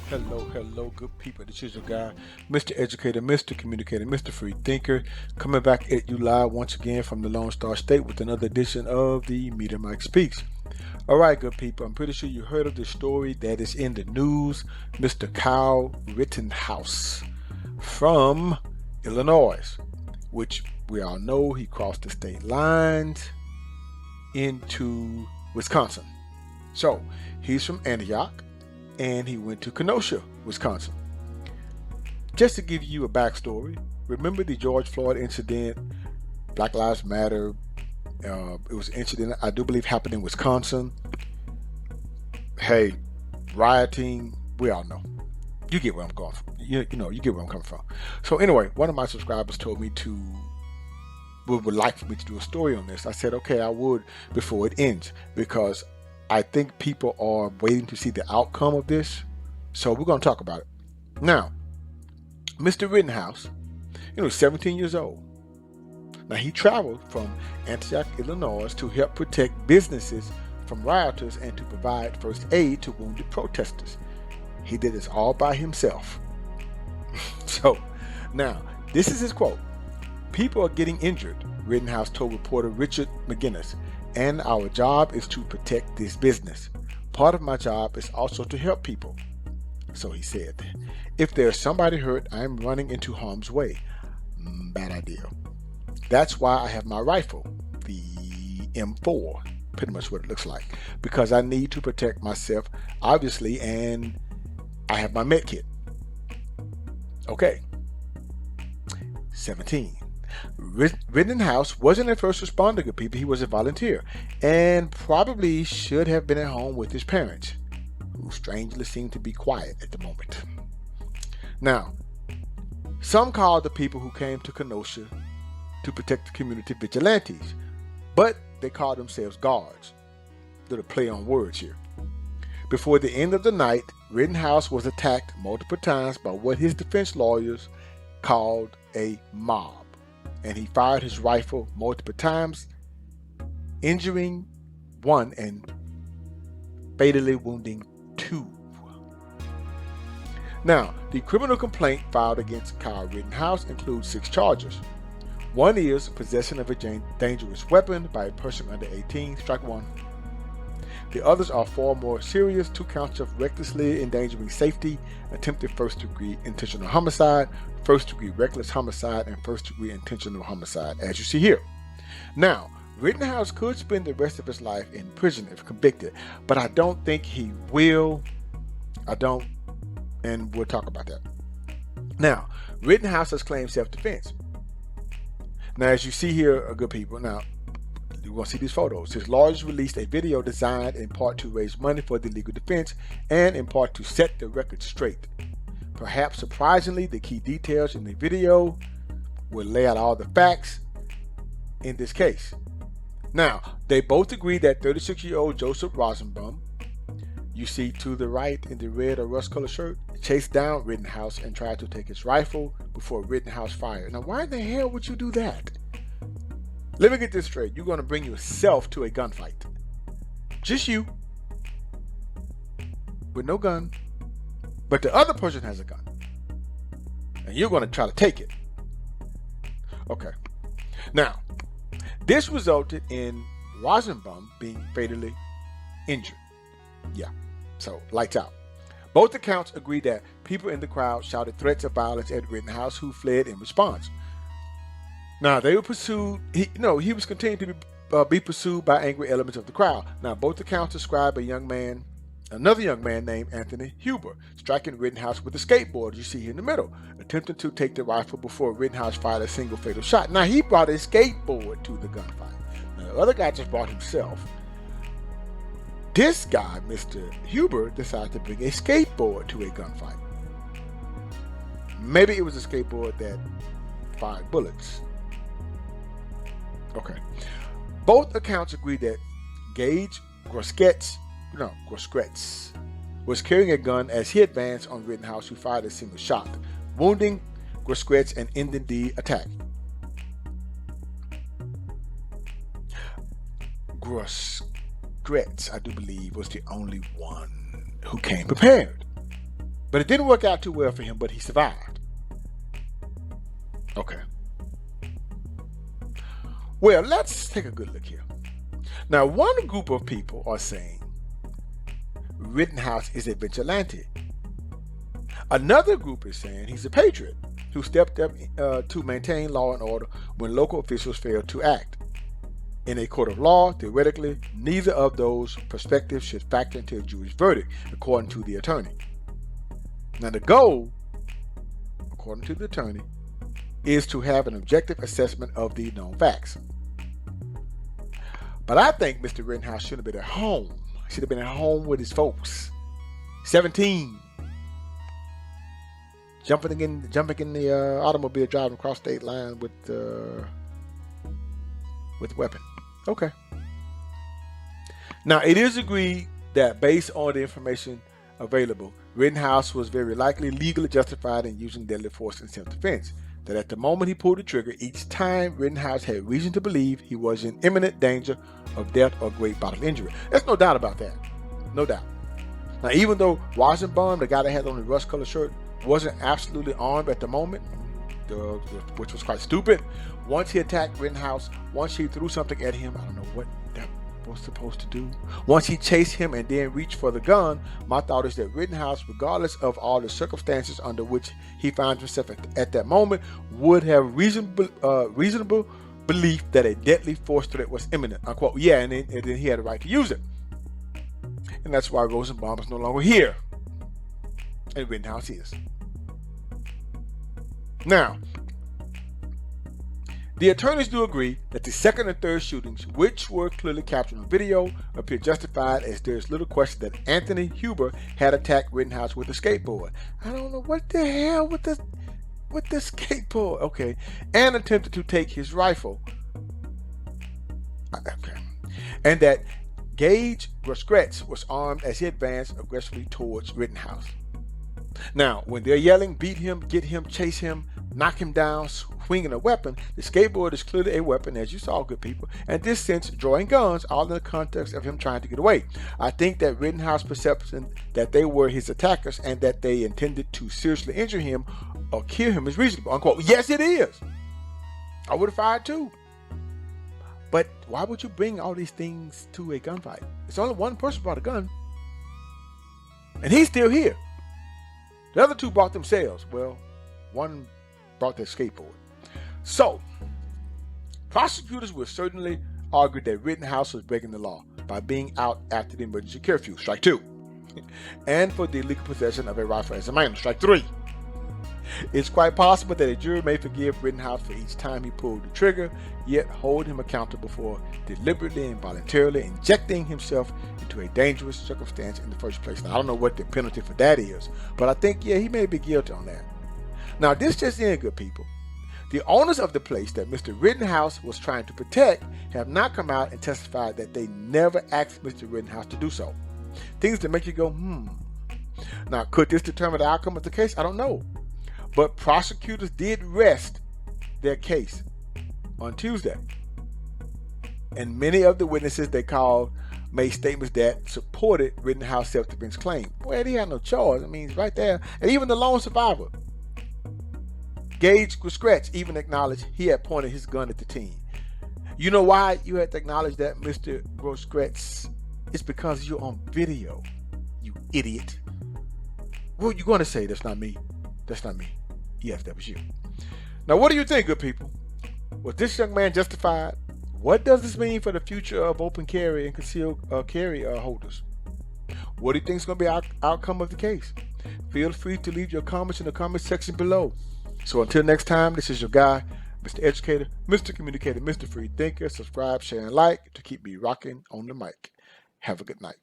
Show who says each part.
Speaker 1: Hello, good people. This is your guy, Mr. Educator, Mr. Communicator, Mr. Free Thinker, coming back at you live once again from the Lone Star State with another edition of the Meter Mike Speaks. All right, good people. I'm pretty sure you heard of the story that is in the news. Mr. Kyle Rittenhouse from Illinois, which we all know he crossed the state lines into Wisconsin. So he's from Antioch and he went to Kenosha, Wisconsin. Just to give you a backstory, remember the George Floyd incident, Black Lives Matter? It was an incident, I do believe, happened in Wisconsin. Hey, rioting, we all know. You get where I'm going from. You get where I'm coming from. So anyway, one of my subscribers told me would like for me to do a story on this. I said, okay, I would before it ends, because I think people are waiting to see the outcome of this. So we're going to talk about it. Now, Mr. Rittenhouse, 17 years old. Now, he traveled from Antioch, Illinois to help protect businesses from rioters and to provide first aid to wounded protesters. He did this all by himself. So, now, this is his quote. "People are getting injured," Rittenhouse told reporter Richard McGinnis, "and our job is to protect this business. Part of my job is also to help people." So he said, "If there's somebody hurt, I'm running into harm's way. Bad idea. That's why I have my rifle, the M4, pretty much what it looks like, because I need to protect myself, obviously, and I have my med kit." Okay. 17. Rittenhouse wasn't a first responder, good people. He was a volunteer and probably should have been at home with his parents, who strangely seem to be quiet at the moment. Now, some called the people who came to Kenosha to protect the community vigilantes, but they called themselves guards. Little play on words here. Before the end of the night, Rittenhouse was attacked multiple times by what his defense lawyers called a mob, and he fired his rifle multiple times, injuring one and fatally wounding two. Now, the criminal complaint filed against Kyle Rittenhouse includes 6 charges. One is possession of a dangerous weapon by a person under 18, strike 1. The others are 4 more serious, 2 counts of recklessly endangering safety, attempted first-degree intentional homicide, first-degree reckless homicide, and first-degree intentional homicide, as you see here. Now, Rittenhouse could spend the rest of his life in prison if convicted, but I don't think he will. I don't, and we'll talk about that. Now, Rittenhouse has claimed self-defense. Now, as you see here, good people, now, you're going to see these photos. His lawyers released a video designed in part to raise money for the legal defense and in part to set the record straight. Perhaps surprisingly, the key details in the video will lay out all the facts in this case. Now, they both agree that 36-year-old Joseph Rosenbaum, you see to the right in the red or rust-colored shirt, chased down Rittenhouse and tried to take his rifle before Rittenhouse fired. Now, why in the hell would you do that? Let me get this straight. You're going to bring yourself to a gunfight. Just you. With no gun. But the other person has a gun. And you're going to try to take it. Okay. Now, this resulted in Rosenbaum being fatally injured. Yeah. So, lights out. Both accounts agree that people in the crowd shouted threats of violence at Rittenhouse, who fled in response. Now, they were pursued, he was continuing to be pursued by angry elements of the crowd. Now, both accounts describe another young man named Anthony Huber, striking Rittenhouse with a skateboard, you see here in the middle, attempting to take the rifle before Rittenhouse fired a single fatal shot. Now, he brought a skateboard to the gunfight. Now, the other guy just brought himself. This guy, Mr. Huber, decided to bring a skateboard to a gunfight. Maybe it was a skateboard that fired bullets. Okay. Both accounts agree that Gage Grosskreutz was carrying a gun as he advanced on Rittenhouse, who fired a single shot, wounding Grosskreutz and ending the attack. Grosskreutz, I do believe, was the only one who came prepared. But it didn't work out too well for him, but he survived. Okay. Well, let's take a good look here. Now, one group of people are saying Rittenhouse is a vigilante. Another group is saying he's a patriot who stepped up to maintain law and order when local officials failed to act. In a court of law, theoretically, neither of those perspectives should factor into a jury's verdict, according to the attorney. Now, the goal, according to the attorney, is to have an objective assessment of the known facts. But I think Mr. Rittenhouse should have been at home. He should have been at home with his folks. 17. Jumping in the automobile, driving across state line with a weapon. Okay. Now, it is agreed that based on the information available, Rittenhouse was very likely legally justified in using deadly force in self-defense. That at the moment he pulled the trigger, each time Rittenhouse had reason to believe he was in imminent danger of death or great bodily injury. There's no doubt about that. No doubt. Now, even though Rosenbaum, the guy that had on the rust-colored shirt, wasn't absolutely armed at the moment, which was quite stupid, once he attacked Rittenhouse, once he threw something at him, I don't know what that was supposed to do. Once he chased him and then reached for the gun, my thought is that Rittenhouse, regardless of all the circumstances under which he found himself at that moment, would have reasonable belief that a deadly force threat was imminent, unquote. Yeah, and then he had a right to use it. And that's why Rosenbaum is no longer here. And Rittenhouse is. Now, the attorneys do agree that the second and third shootings, which were clearly captured on video, appear justified, as there's little question that Anthony Huber had attacked Rittenhouse with a skateboard. I don't know what the hell with the skateboard. Okay. And attempted to take his rifle. Okay. And that Gage Grosskreutz was armed as he advanced aggressively towards Rittenhouse. Now, when they're yelling, beat him, get him, chase him, knock him down, swinging a weapon, the skateboard is clearly a weapon, as you saw, good people, and this sense, drawing guns, all in the context of him trying to get away. I think that Rittenhouse's perception that they were his attackers and that they intended to seriously injure him or kill him is reasonable, unquote. Yes, it is. I would have fired too. But why would you bring all these things to a gunfight? It's only one person brought a gun, and he's still here. The other two brought themselves. Well, one brought their skateboard. So, prosecutors will certainly argue that Rittenhouse was breaking the law by being out after the emergency curfew, strike 2, and for the illegal possession of a rifle as a minor, strike 3. It's quite possible that a jury may forgive Rittenhouse for each time he pulled the trigger, yet hold him accountable for deliberately and voluntarily injecting himself into a dangerous circumstance in the first place. Now, I don't know what the penalty for that is, but I think, yeah, he may be guilty on that. Now, this just in, good people. The owners of the place that Mr. Rittenhouse was trying to protect have not come out and testified that they never asked Mr. Rittenhouse to do so. Things that make you go, Now, could this determine the outcome of the case? I don't know. But prosecutors did rest their case on Tuesday. And many of the witnesses they called made statements that supported Rittenhouse's self-defense claim. Well, he had no choice. I mean, he's right there. And even the lone survivor, Gage Grosskreutz, even acknowledged he had pointed his gun at the teen. You know why you had to acknowledge that, Mr. Grosskreutz? It's because you're on video, you idiot. What are you going to say? That's not me. That's not me. Yes, that was you. Now, what do you think, good people? Was this young man justified? What does this mean for the future of open carry and concealed carry holders? What do you think is going to be the outcome of the case? Feel free to leave your comments in the comment section below. So until next time, this is your guy, Mr. Educator, Mr. Communicator, Mr. Free Thinker. Subscribe, share, and like to keep me rocking on the mic. Have a good night.